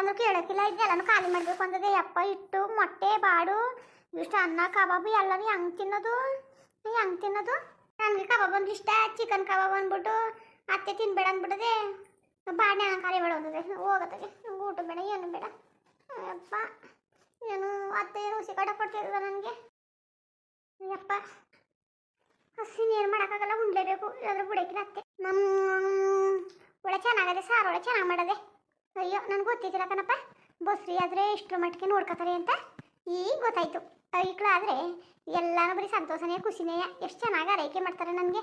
ಅಂದ್ರೆ ಕೇಳಕ್ಕಿಲ್ಲ. ಇದೆಲ್ಲನೂ ಖಾಲಿ ಮಾಡಬೇಕು ಅಂತದೆ. ಯಪ್ಪ ಇಟ್ಟು ಮೊಟ್ಟೆ ಬಾಡು ಇಷ್ಟು ಅನ್ನ ಕಬಾಬು ಎಲ್ಲನೂ ಹೆಂಗೆ ತಿನ್ನೋದು ನನಗೆ ಕಬಾಬ್ ಅಂದ್ರೆ ಇಷ್ಟ. ಚಿಕನ್ ಕಬಾಬ್ ಅಂದ್ಬಿಟ್ಟು ಅತ್ತೆ ತಿನ್ಬೇಡ ಅಂದ್ಬಿಟ್ಟದೆ. ಬಾಣೆ ಖಾಲಿ ಬೇಡ ಅಂತದೆ. ಹೋಗತ್ತೆ ಊಟ ಬೇಡ ಏನು ಬೇಡ. ಯಪ್ಪ ಏನು ಅತ್ತೆ ಏನು ಹುಸಿ ಕಡೆ ಕೊಡ್ತಿದ್ದ ನನಗೆ. ಯಪ್ಪ ಹಸಿನ ಏನು ಮಾಡೋಕ್ಕಾಗಲ್ಲ, ಉಂಡ್ಲೇಬೇಕು. ಇಲ್ಲಾಂದ್ರೆ ಬಿಡಕ್ಕಿಲ್ಲ ಅತ್ತೆ. ಒಳ್ಳೆ ಚೆನ್ನಾಗದೆ, ಸಾರು ಒಳ್ಳೆ ಚೆನ್ನಾಗಿ ಮಾಡೋದೆ. ಅಯ್ಯೋ ನನಗೆ ಗೊತ್ತಿದ್ದಿಲ್ಲ ಕಣಪ್ಪ, ಬಸ್ರಿ ಆದರೆ ಇಷ್ಟರ ಮಟ್ಟಿಗೆ ನೋಡ್ಕೊತಾರೆ ಅಂತ. ಈಗ ಗೊತ್ತಾಯ್ತು. ಐಕ್ಳಾದರೆ ಎಲ್ಲನೂ ಬರೀ ಸಂತೋಷನೇ ಖುಷಿನೇ. ಎಷ್ಟು ಚೆನ್ನಾಗಿ ಆರೈಕೆ ಮಾಡ್ತಾರೆ ನನಗೆ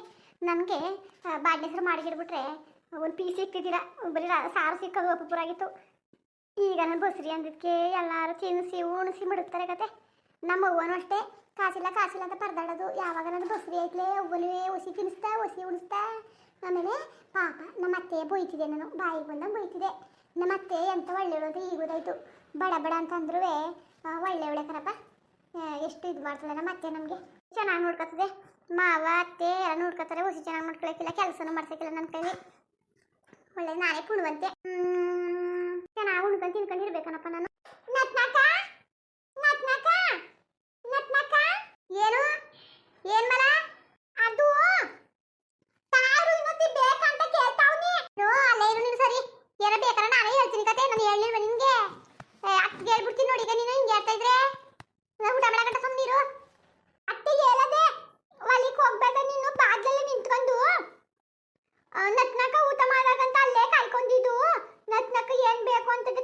ಬಾಡ್ನೆ ಹೆಸರು ಮಾಡಿಗಿಡ್ಬಿಟ್ರೆ ಒಂದು ಪೀಸ್ ಸಿಕ್ತಿದ್ದೀರಾ, ಬರೀ ಸಾರು ಸಿಕ್ಕೋದು ಒಪ್ಪುರಾಗಿತ್ತು. ಈಗ ನಾನು ಬಸ್ರಿ ಅಂದಿದ್ದಕ್ಕೆ ಎಲ್ಲರೂ ತಿನ್ನಿಸಿ ಉಣಿಸಿ ಮಡಗ್ತಾರೆ ಕತೆ. ನಮ್ಮ ಅವ್ವನೂ ಅಷ್ಟೇ ಕಾಸಿಲ್ಲ ಅಂತ ಪರದಾಡೋದು. ಯಾವಾಗ ನಾನು ಬಸ್ರಿ ಐತ್ಲೆ ಅವ್ವನೇ ಒಸಿ ತಿನ್ನಿಸ್ತಾ ಒಸಿ ಉಣಿಸ್ತಾ. ಆಮೇಲೆ ಪಾಪ ನಮ್ಮ ಅತ್ತೆ ಬೈತಿದೆ, ನಾನು ಬಾಯಿಗೆ ಬಂದಂಗೆ ಬೈತಿದೆ. ನಮ್ಮ ಅತ್ತೆ ಎಂತ ಒಳ್ಳೆಯಳು ಅಂತ ಈಗ ಗೊತ್ತಾಯ್ತು. ಬಡ ಅಂತಂದ್ರೂ ಒಳ್ಳೆ ಕಣಪ್ಪ. ಎಷ್ಟು ಇದು ಮಾಡ್ತಾಳೆ ನಮ್ಮ ಅತ್ತೆ, ನಮಗೆ ಚೆನ್ನಾಗಿ ನೋಡ್ಕೊತದೆ. ಮಾವ ಅತ್ತೆ ಎಲ್ಲ ನೋಡ್ಕೊತಾರೆ. ಹೊಸಿ ಚೆನ್ನಾಗಿ ಮಾಡ್ಕೊಳಕ್ಕಿಲ್ಲ, ಕೆಲಸನೂ ಮಾಡ್ಸೋಕ್ಕಿಲ್ಲ ನನ್ನ ಕೈಲಿ. ಒಳ್ಳೆ ನಾನೇ ಕುಣುವಂತೆ ಚೆನ್ನಾಗಿ ಉಣ್ಕೊಂಡು ತಿನ್ಕೊಂಡಿರ್ಬೇಕನಪ್ಪ ನಾನು. ಏನು ಏನ್ ಮಲ ಅದು ತಾರು ಇನ್ನೊಂದು ಬೇಕಂತ ಕೇಳ್ತಾವ್ನಿ. ಅಲ್ಲೇ ಇರು ನೀನು. ಸರಿ ಏನೋ ಬೇಕಾರ ನಾನೇ ಹೇಳ್ತೀನಿ ಕತೆ. ನಾನು ಹೇಳಿಲ್ವ ನಿನ್ಗೆ? ಅತ್ತಿಗೆ ಹೇಳ್ಬಿಡ್ತೀನಿ ನೋಡಿ. ಈಗ ನೀನು ಹಿಂಗೆ ಹೇಳ್ತಾ ಇದ್ರೆ ಊಟ ಮಾಡಕಂತ ಸುಮ್ಮನಿರು. ಅತ್ತಿಗೆ ಹೇಳದೆ ಹೊಲಿಗೆ ಹೋಗ್ಬೇಡ ನೀನು. ಬಾಗ್ಲಲ್ಲಿ ನಿಂತ್ಕೊಂಡು ನತ್ನಕ ಊಟ ಮಾಡಾಗಂತ ಅಲ್ಲೇ ಕಾಯ್ಕೊಂಡಿದ್ದು. ನತ್ನಕ ಏನ್ ಬೇಕು ಅಂತದ್ದು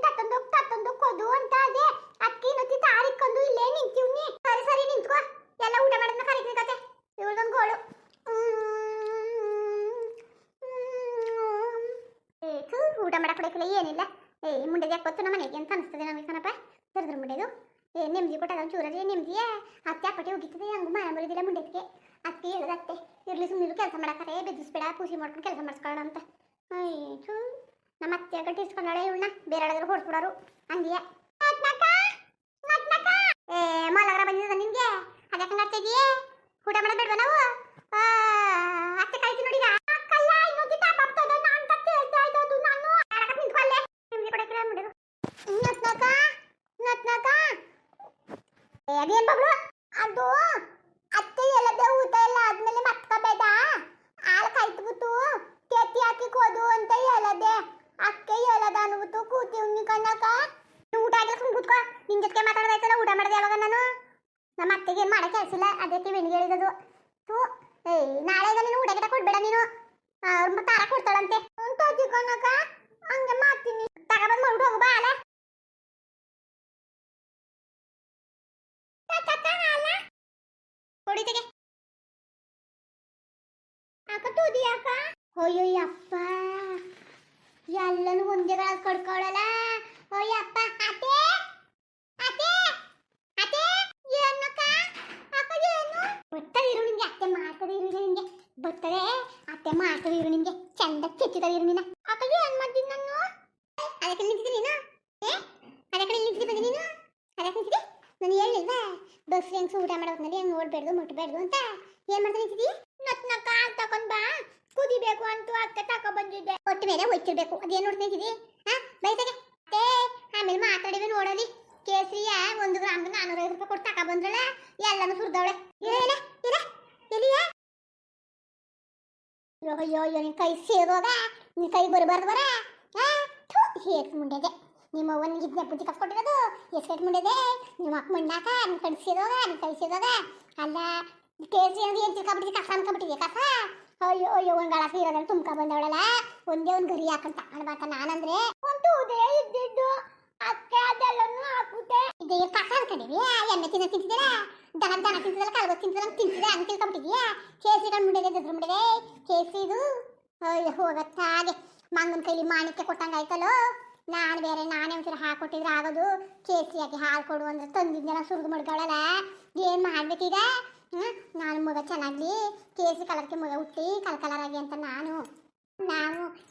ತತ್ತೊಂದು ಕೊದು ಅಂತ ಅದೇ ಅಕ್ಕಿ ನತ್ತಿ ತಾರಿಕೊಂಡು ಇಲ್ಲೇ ನಿಂತೀವ್ನಿ. ಸರಿ ನಿಂತ್ಕೋ. ಎಲ್ಲ ಊಟ ಮಾಡೋದನ್ನ ಕರೀತೀನಿ ಕತೆ. ಇವಳದೊಂದು ಗೋಳು. ಊಟ ಮಾಡಕ್ಕೆ ಕೊಡಕ್ಕಿಲ್ಲ ಏನಿಲ್ಲ. ಮುಂಡೆದು ಯಾಕೆ ಗೊತ್ತು ನಮ್ಮ ಮನೆಗೆ ಅಂತ ಅನಿಸ್ತದೆ ನಮಗೆ ಕಣಪ್ಪ. ದರ್ದ್ರ ಮುಂಡೆದು ನೆಮ್ಮದಿ ಕೊಟ್ಟಾಗ ಚೂರಲ್ಲಿ ನೆಮ್ಮದಿಯೇ. ಅತ್ತೆ ಅಪ್ಪಟ್ಟೆ ಹೋಗಿರ್ತದೆ. ಹಂಗೂ ಮನೆ ಬರೋದಿಲ್ಲ ಮುಂಡೆದಕ್ಕೆ. ಅತ್ತೆ ಹೇಳೋದತ್ತೆ ಇರ್ಲಿ ಸುಮ್ಮನೆ ಕೆಲಸ ಮಾಡಕ್ಕಾರೆ ಬೆದರಿಸ್ಬೇಡ, ಪೂಸಿ ಮಾಡ್ಕೊಂಡು ಕೆಲಸ ಮಾಡಿಸ್ಕೊಳ್ಳೋಣ ಅಂತ. ಅಯ್ಯೋ ನಮ್ಮ ಅತ್ತೆ ಗಟ್ಟಿ ಇಸ್ಕೊಂಡಾಳೆ ಇವಳನ್ನ. ಬೇರೆ ಆಡೋದ್ರು ಹೊಡ್ಸ್ಬಿಡೋರು ಹಂಗೆ. ಮಲಗರ ಬಂದಿದ್ದ ನಿನ್ಗೆ ಅದಕ್ಕೆ ನಡ್ತಾ ಇದೆಯೇ? ಊಟ ಮಾಡೋದು ಬೇಡವಾ ನಾವು? ಅತ್ತೆ ಕಾಯ್ತು ನೋಡಿ. ಅದೇನ್ ಬಬ್ಲು ಅದು ಅತ್ತೆ ಎಲ್ಲದೆ ಊಟ ಎಲ್ಲ ಆದ್ಮೇಲೆ ಮತ್ಕೋಬೇಡ. ಹಾಲು ಕಾಯ್ತುಬಿಟ್ಟು ತೆತ್ತಿ ಹಾಕಿ ಕೋದು ಅಂತ ಹೇಳದೆ. ಅಕ್ಕೆ ಹೇಳದ ಅನ್ಬಿಟ್ಟು ಕೂತೀವ್ನಿ ಕಣ್ಣಕ. ಊಟ ಆಗಿಲ್ಲ ಸುಮ್ಮನೆ ಕೂತ್ಕೋ. ನಿನ್ ಜೊತೆಗೆ ಮಾತಾಡೋದಾಯ್ತಲ್ಲ. ಊಟ ಮಾಡಿದೆ ಯಾವಾಗ ನಾನು? ನಮ್ಮ ಅತ್ತೆಗೆ ಏನು ಮಾಡೋ ಕೆಲಸ ಇಲ್ಲ, ಅದಕ್ಕೆ ಬೆಣಿಗೆ ಹೇಳಿರೋದು. ನಾಳೆ ನೀನು ಊಟ ಗಿಟ ಕೊಡ್ಬೇಡ ನೀನು. ಅವ್ರ ತಾರ ಕೊಡ್ತಾಳಂತೆ ಅಂತ ಕಣ್ಣಕ. ಹಂಗೆ ಮಾಡ್ತೀನಿ. ತಗೊಬಂದು ಮಾಡ್ಬಿಟ್ಟು ಹೋಗು ಬಾ. ಅಲ್ಲ ಹೊಡಿತೆಗೆ ಅಕ್ಕ. ಅಯ್ಯಪ್ಪ ಎಲ್ಲನೂ ಒಂದೇ ಗಳಾಗ ಕಡ್ಕೊಳ್ಳಲ್ಲ. ಅಯ್ಯಪ್ಪ ಅತ್ತೆ ಅತ್ತೆ ಅತ್ತೆ ಏನಕ್ಕ ಅಕ್ಕ ಏನು ಬರ್ತದೆ ಇರು ನಿಂಗೆ. ಅತ್ತೆ ಮಾಡ್ತದೆ ಇರು ನಿಂಗೆ. ಬರ್ತದೆ ಅತ್ತೆ ಮಾಡ್ತದೆ ಇರು ನಿಂಗೆ. ಚಂದ ಕೆಚ್ಚಿದ ಇರು ನೀನು. ಅಕ್ಕ ಏನ್ ಮಾಡ್ತೀನಿ ನಾನು? ಅದಕ್ಕೆ ನಿಂತಿದ್ದೀನಿ ನೀನು. ಅದಕ್ಕೆ ನಿಂತಿದ್ದಿ ಬಂದಿ ನೀನು. ಅದಕ್ಕೆ ನಿಂತಿದ್ದಿ. ನಾನು ಹೇಳಿಲ್ವಾ ಬಸ್ ಹೆಂಗ್ಸು ಊಟ ಮಾಡೋದ್ನಲ್ಲಿ ಹೆಂಗೆ ನೋಡ್ಬೇಡ್ದು ಮುಟ್ಬೇಡ್ದು ಅಂತ. ಏನ್ ಮಾಡ್ತಾ ನಿಂತಿದ್ದಿ? ನತ್ನಕ್ಕ ತಕೊಂಡ್ ಬಾ ಕುದಿಬೇಕು ಅಂತ ಅತ್ತೆ ತಕೊ ಬಂದಿದ್ದೆ. ಒಟ್ಟು ಮೇಲೆ ಹೋಯ್ತಿರ್ಬೇಕು. ಅದೇನು ನೋಡ್ತಾ ನಿಂತಿದ್ದಿ? ಬೈತಾಗೆ ಅತ್ತೆ ಆಮೇಲೆ ಮಾತಾಡಿವೆ ನೋಡಲಿ. ಕೇಸರಿಯ 1 ಗ್ರಾಮ್ಗೆ 450 ರೂಪಾಯಿ ಕೊಟ್ಟು ತಕೊ ಬಂದ್ರಲ್ಲ. ಎಲ್ಲನೂ ಸುರಿದವಳೆ. ಎಲ್ಲಿಯ? ಅಯ್ಯೋ ನಿನ್ ಕೈ ಸೇರೋಗ. ನಿನ್ ಕೈ ಬರಬಾರ್ದು ಬರ. ಹೇಸ್ ಮುಂಡೆದೆ ನಿಮ್ಮ ಅವ್ವನಿಗೆ ಇದನ್ನ ಬುದ್ಧಿ ಕಸ್ಕೊಟ್ಟಿರೋದು. ಎಸ್ಕೇಟ್ ಮುಂಡೆದೆ ನಿಮ್ಮ ಅಕ್ಕ ಮಣ್ಣಾಕ. ನಿನ್ ಕೈ ಸೇರೋಗ ನಿನ್ ಕೈ ಸೇರೋಗ. ಅಲ್ಲ ಕೇಸರಿ ಅಂದ್ರೆ ಏನು ತಿಳ್ಕೊಬಿಟ್ಟಿದ್ದೆ? ಕಸ ಅನ್ಕೊಬಿಟ್ಟಿದ್ದೆ ಕಸ. ಅಯ್ಯೋ ಒಂದು ಗಾಳ ಸೀರೋದ್ರಲ್ಲಿ ತುಂಬ್ಕ ಬಂದವಳಲ್ಲ. ಒಂದೇ ಒಂದು ಗರಿ ಹಾಕಂತ ಅನ್ಬಾತ. ನಾನಂದ್ರೆ ಒಂದು ಉದೇ ಇದ್ದಿದ್ದು ಅಕ್ಕೆ ಅದೆಲ್ಲನೂ ಹಾಕುತ್ತೆ. ಇದೇ ಕಸ ಅನ್ಕೊಂಡಿದ್ವಿ. ಎಣ್ಣೆ ತಿಂತಿದ್ದೀರಾ? ದನ ತಿಂತಿದ್ದಲ್ಲ, ಕಲ್ಗೊತ್ತು ತಿಂತಿದ್ದಲ್ಲ ತಿಂತಿದ್ದೆ ಅಂತ ತಿಳ್ಕೊಂಬಿಟ್ಟಿದ್ಯಾ? ಕೇಸರಿಗಳು ಮುಂಡೆದೆ ದದ್ರ ಮುಂಡೆದೆ ಕೇಸರಿದು. ಅಯ್ಯೋ ಹೋಗತ್ತ ಹಾಗೆ ಮಂಗನ ಕೈಲಿ ಮಾಣಿಕ್ಯ ಕೊಟ್ಟಂಗಾಯ್ತಲ್ಲೋ. ನಾನೇ ಒಂಚೂರು ಹಾಕೊಟ್ಟಿದ್ರೆ ಆಗೋದು. ಕೇಸರಿಯಾಗಿ ಹಾಲು ಕೊಡು ಅಂದ್ರೆ ತಂದಿದ್ದೆಲ್ಲ ಸುರಿದು ಮಡ್ಗಳಲ್ಲ. ಏನು ಮಾಡ್ಬೇಕೀಗ? ನಾನು ಮಗ ಚೆನ್ನಾಗ್ಲಿ ಕೇಸರಿ ಕಲರ್ಗೆ ಮಗ ಹುಟ್ಟಿ ಕಲರಾಗಿ ಅಂತ ನಾನು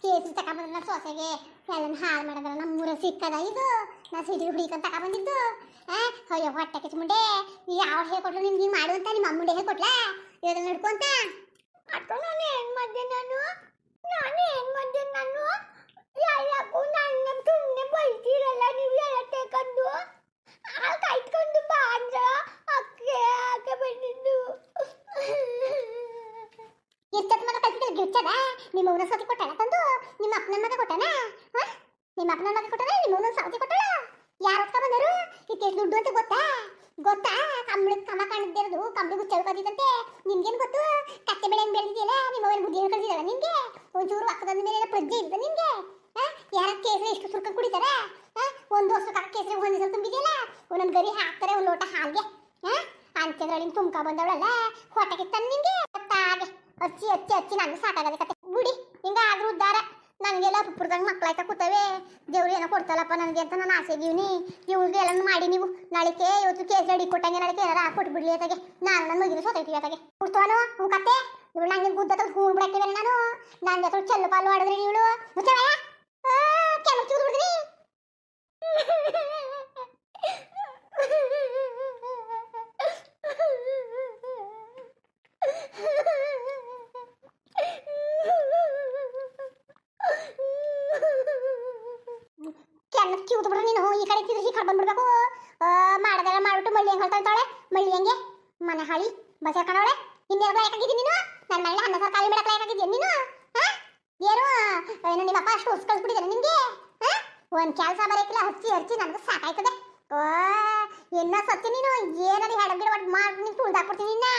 ಕೇಸರಿ ತಗೊಬಂದ್ರೆ ಸೊಸೆಗೆ ಎಲ್ಲನ ಹಾಳು ಮಾಡಿದ್ರೆ ನಮ್ಮೂರ ಸಿಕ್ಕದ ಇದು. ನಾ ಸಿಟಿ ಹುಡುಕಂತ ತಗೊಬಂದಿದ್ದು. ಅಯ್ಯೋ ಹೊಟ್ಟೆ ಕಿಚ್ಚು ಮುಂಡೆ. ಯಾವ ಹೇಳ್ಕೊಟ್ಲು ನಿಮ್ಗೆ ಹಿಂಗೆ ಮಾಡು ಅಂತ? ನಿಮ್ಮ ಅಮ್ಮುಂಡೆ ಹೇಳ್ಕೊಟ್ಲ ಇದನ್ನ ನಡ್ಕೊಂತ? ಅಥವಾ ನಾನು ಏನು ಮಾಡಿದೆ? ನಾನು ಯಾಕೂ ನನ್ನ ಸುಮ್ಮನೆ ಬೈತೀರಲ್ಲ ನಿಮ್ಮ ಅವನ ಸತಿ ಕೊಟ್ಟಾಳ ತಂದು ನಿಮ್ಮ ಅಪ್ಪನ ಮಗ ಕೊಟ್ಟಾನ ನಿಮ್ಮ ಅಪ್ಪನ ಮಗ ಕೊಟ್ಟಾನ ನಿಮ್ಮ ಅವನ ಸತಿ ಕೊಟ್ಟಾಳ ಯಾರು ಹೊತ್ಕ ಬಂದರು ಇದಕ್ಕೆ ದುಡ್ಡು ಅಂತ ಗೊತ್ತಾ ಗೊತ್ತಾ ಕಂಬಳಿ ಕಮ ಕಾಣಿದ್ದಿರೋದು ಕಂಬಳಿ ಗುಚ್ಚಳ್ಕೋದಿದಂತೆ ನಿಮ್ಗೇನು ಗೊತ್ತು ಕತ್ತೆ ಬೆಳೆ ಬೆಳೆದಿದೆಯಲ್ಲ ನಿಮ್ಮ ಅವನ ಬುದ್ಧಿ ಕಳಿಸಿದಲ್ಲ ನಿಮ್ಗೆ ಒಂಚೂರು ಅಕ್ಕದ ಮೇಲೆ ಪ್ರಜ್ಞೆ ಇರ್ತದೆ ನಿಮ್ಗೆ ಯಾರ ಕೇಸರಿ ಎಷ್ಟು ಸುರ್ಕ ಕುಡಿತಾರ ಒಂದು ವರ್ಷ ಕೇಸರಿ ಒಂದು ಸಲ ತುಂಬಿದೆಯಲ್ಲ ಒಂದೊಂದು ಗರಿ ಹಾಕ್ತಾರೆ ಒಂದು ಲೋಟ ಹಾಲ್ಗೆ ಅಂತ್ಯದ್ರೊಳಗೆ ತುಂಬ್ಕ ಬಂದವಳಲ್ಲ ಹೊಟ್ಟೆಗೆ ತಂದು ನಿಮ್ಗೆ ಹಾಗೆ ಹಚ್ಚಿ ಹಚ್ಚಿ ಹಚ್ಚಿ ನನಗೆ ಸಾಕಾಗದೆ ಕತೆ ಬಿಡಿ ಹಿಂಗ ಆದ್ರೂ ಉದ್ದಾರ ನನಗೆಲ್ಲ ಪುಪ್ಪರ್ದಂಗೆ ಮಕ್ಕಳಾಯ್ತಾ ಕೂತವೆ ದೇವ್ರು ಏನೋ ಕೊಡ್ತಲ್ಲಪ್ಪ ನನಗೆ ಅಂತ ನಾನು ಆಸೆ ಇದೀವಿ ಇವ್ರಿಗೆ ಎಲ್ಲ ಮಾಡಿ ನೀವು ನಾಳೆಗೆ ಇವತ್ತು ಕೇಸ್ ರೆಡಿ ಕೊಟ್ಟಂಗೆ ನಾಳೆಗೆ ಏನಾರ ಕೊಟ್ಬಿಡ್ಲಿ ಅತ್ತಾಗೆ ನಾನು ನನ್ನ ಮಗಿನ ಸೊತೈತಿ ಅತ್ತಾಗೆ ಕೊಡ್ತವನು ಹ್ಞೂ ಕತೆ ಇವಳು ನಂಗೆ ಗುದ್ದ ಹೂ ಬಿಡಾಕಿವೆ ನಾನು ಜೊತೆ ಚೆಲ್ಲು ಪಾಲು ಆಡಿದ್ರಿ ಇವಳು ಮುಚ್ಚವ ಕೆಮ್ಮು ಚೂರು ಬಿಡ್ರಿ ನೀನು ಈ ಕಡೆ ತಿರುಗಿ ಕಡೆ ಬಂದ್ಬಿಡ್ಬೇಕು ಮಾಡದೆಲ್ಲ ಮಾಡ್ಬಿಟ್ಟು ಮಳ್ಳಿ ಹೆಂಗೆ ಹೊಳ್ತಾಳೆ ಮಳ್ಳಿ ಹೆಂಗೆ ಮನೆ ಹಾಳಿ ಬಸ್ ಹಾಕೊಂಡವಳೆ ಇನ್ನೇನು ಯಾಕಾಗಿದ್ದೀನಿ ನೀನು ನನ್ನ ಮನೆ ಅನ್ನ ಸಾರು ಖಾಲಿ ಮಾಡಕ್ಕೆ ಯಾಕಾಗಿದ್ದೀನಿ ನೀನು ಏನು ನಿಮ್ಮಪ್ಪ ಅಷ್ಟು ಹೊಸ ಕಳ್ಸ್ಬಿಟ್ಟಿದ್ದಾನೆ ನಿಮಗೆ ಒಂದು ಕೆಲಸ ಬರೋಕ್ಕಿಲ್ಲ ಹಚ್ಚಿ ಹಚ್ಚಿ ನನಗೆ ಸಾಕಾಯ್ತದೆ ಎನ್ನ ಸತ್ತಿ ನೀನು ಏನಾದ್ರು ಹೆಡಗಿಡ ಒಟ್ಟು ಮಾಡಿ ನೀನು ತುಳ್ದಾಕ್ಬಿಡ್ತೀನಿ ನಿನ್ನ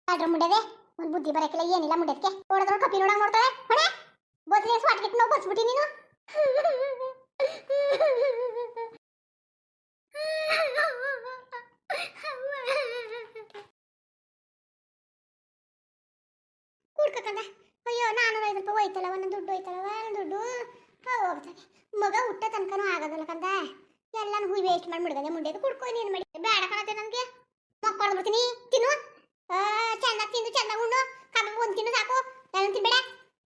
ಅದ್ರ ಮುಂಡೆದೆ ಒಂದು ಬುದ್ಧಿ ಬರೋಕ್ಕಿಲ್ಲ ಏನಿಲ್ಲ ಮುಂಡೆದಕ್ಕೆ ನೋಡಿದ್ರು ಕಪ್ಪಿ ನೋಡಂಗೆ ನೋಡ್ತಾಳೆ ಹೊಣೆ ಬಸ್ ಸ್ವಾಟ್ಕಿಟ್ಟು ನಾವು ಬಸ್ಬಿಟ್ಟು ನೀನು ಕುಡ್ಕಂದ ಅಯ್ಯೋ 450 ರೂಪಾಯಿ ಹೋಯ್ತಲ್ಲ ಒಂದೊಂದು ದುಡ್ಡು ಹೋಯ್ತಲ್ಲವ ದುಡ್ಡು ಹೋಗ್ತದೆ ಮಗ ಹುಟ್ಟ ತನಕನೂ ಆಗೋದಲ್ಲ ಕಂದ ಎಲ್ಲಾನು ಹೂವು ವೇಸ್ಟ್ ಮಾಡಿ ಮುಡ್ಗದೆ ಮುಂಡೆದು ಕುಡ್ಕೊಂಡು ಏನು ಮಾಡಿ ಬೇಡ ಕಾಣತ್ತೆ ನನಗೆ ಮಕ್ಕಳು ಬಿಡ್ತೀನಿ ತಿನ್ನು ಚಂದ ತಿಂದು ಚಂದ ಉಣ್ಣು ಕಬ್ಬು ಒಂದು ತಿನ್ನು ಸಾಕು ನಾನು ತಿನ್ಬೇಡ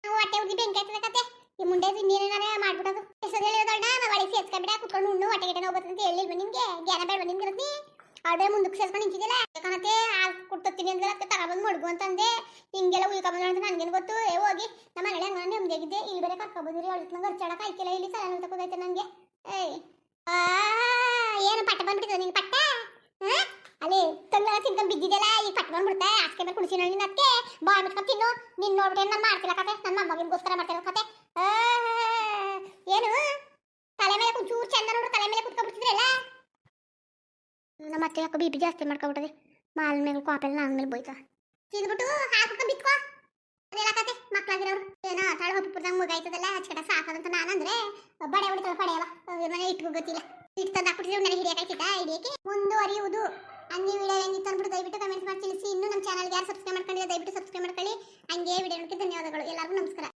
ಹೊಟ್ಟೆ ಉದ್ದಿ ಬೆಂಕಿ ಆಯ್ತದೆ ಕತೆ ಈ ಮುಂಡೆ ಇನ್ನೇನಾರೇ ಮಾಡ್ಬಿಡೋದು ಹೆಸರು ಹೇಳಿರೋದಣ್ಣ ನಾವು ಒಳಗೆ ಸೇರ್ಸ್ಕೊಂಡ್ಬಿಡ ಕುತ್ಕೊಂಡು ಉಣ್ಣು ಹೊಟ್ಟೆ ಗಿಟ್ಟೆ ನೋವು ಬರ್ತಂತ ಹೇಳಿಲ್ವ ನಿಮ್ಗೆ ಜ್ಞಾನ ಬೇಡವ ನಿಮ್ಗೆ ಇರತ್ತಿ ಆದ್ರೆ ಮುಂದಕ್ಕೆ ಸೇರ್ಸ್ಕೊಂಡು ನಿಂತಿದ್ದಿಲ್ಲ ಯಾಕಂತೆ ಹಾಲು ಕೊಡ್ತೀನಿ ಅಂದ್ರೆ ಅದಕ್ಕೆ ತಗೊಬಂದು ಮಡ್ಗು ಅಂತಂದೆ ಹಿಂಗೆಲ್ಲ ಉಳ್ಕೊಂಬಂದ್ರೆ ಅಂತ ನನಗೇನು ಗೊತ್ತು ಹೋಗಿ ನಮ್ಮ ಮನೇಲಿ ಹಂಗ ನೆಮ್ಮದಿಯಾಗಿದ್ದೆ ಇಲ್ಲಿ ಬೇರೆ ಕರ್ಕೊಬೋದಿರಿ ಅವಳಿಗೆ ನಂಗೆ ಅರ್ಚಾಡಕ್ಕೆ ಆಯ್ತಿಲ್ಲ ಇಲ್ಲಿ ತಲೆ ತಗೋದೈತೆ ನನಗೆ ಏಯ್ ಏನು ಪಟ್ಟ ಬಂದ್ಬಿಟ್ಟಿದೆ ನಿಂಗೆ ಪಟ್ಟ ಅಲ್ಲಿ ತಂಗಲ್ಲ ತಿನ್ಕೊಂಡು ಬಿದ್ದಿದ್ದೆಲ್ಲ ಈಗ ಪಟ್ಟ ಬಂದ್ಬಿಡುತ್ತೆ ಆಸ್ಕೆ ಮೇಲೆ ಕುಡಿಸಿ ನೋಡಿ ನಿನ್ನ ಅದಕ್ಕೆ ಬಾಯ್ ಬಿಟ್ಕೊಂಡು ತಿನ್ನು ನಿನ್ನ ನೋಡ್ಬಿಟ್ಟು ನಾನು ಮಾಡ್ತಿಲ್ಲ ಕತೆ ನನ್ನ ಮೊಮ್ಮಗಿಗೋಸ್ಕರ ಮಾಡ್ತಿರೋ ಕತೆ ಏನು ತಲೆ ಮೇಲೆ ಒಂಚೂರು ಚಂದ ನೋಡ್ರು ತಲೆ ಮೇಲೆ ಕುತ್ಕೊಂಡ್ಬಿಡ್ತಿದ್ರಲ್ಲ ನಮ್ಮ ಅತ್ತೆ ಯಾಕೋ ಬಿ ಪಿ ಜಾಸ್ತಿ ಮಾಡ್ಕೊಬಿಟ್ಟದೆ ಮಾಲ್ ಮೇಲೆ ಕಾಪೆಲ್ಲ ನನ್ನ ಮೇಲೆ ಬೋಯ್ತಾ ತಿಂದ್ಬಿಟ್ಟು ಹಾಕೊಂಡು ಬಿತ್ಕೋ ಅದೆಲ್ಲ ಕತೆ ಮಕ್ಕಳಾಗಿರೋರು ಏನೋ ತಳ ಹೊಪ್ಪುದಂಗೆ ಮುಗಾಯ್ತದಲ್ಲ ಹಚ್ಕಟ ಸಾಕದಂತ ನಾನಂದ್ರೆ ಬಡೆ ಹೊಡಿತಾಳೆ ಪಡೆಯಲ್ಲ ಮನೆ ಇಟ್ಕೋ ಗೊತ್ತಿಲ್ಲ ಇಟ್ಟು ತಂದು ಹಾಕ್ಬಿಟ್ಟಿದ್ರೆ ನನಗೆ ಹಿಡಿಯೋಕಾಯ್ತಿದ್ದ ಹಿಡಿಯೋಕೆ ಮುಂದುವರಿಯುವುದು ಹಂಗೆ ವಿಡಿಯೋ ಹೆಂಗಿತ್ತು ಅಂದ್ಬಿಟ್ಟು ದಯವಿಟ್ಟು ಕಮೆಂಟ್ಸ್ ಮಾಡಿ ತಿಳಿಸಿ ಇನ್ನೂ ನಮ್ಮ ಚಾನಲ್ಗೆ ಯಾರು ಸಬ್ಸ್ಕ್ರೈಬ್ ಮಾಡ್ಕೊಂಡಿಲ್ಲ ದಯವಿಟ್ಟು ಸಬ್ಸ್ಕ್ರೈಬ್ ಮಾಡ್ಕೊಳ್ಳಿ ಹಂಗೆ ವಿಡಿಯೋ ನೋಡೋಕ್ಕೆ ಧನ್ಯವಾದಗಳು ಎಲ್ಲರಿಗೂ ನಮಸ್ಕಾರ.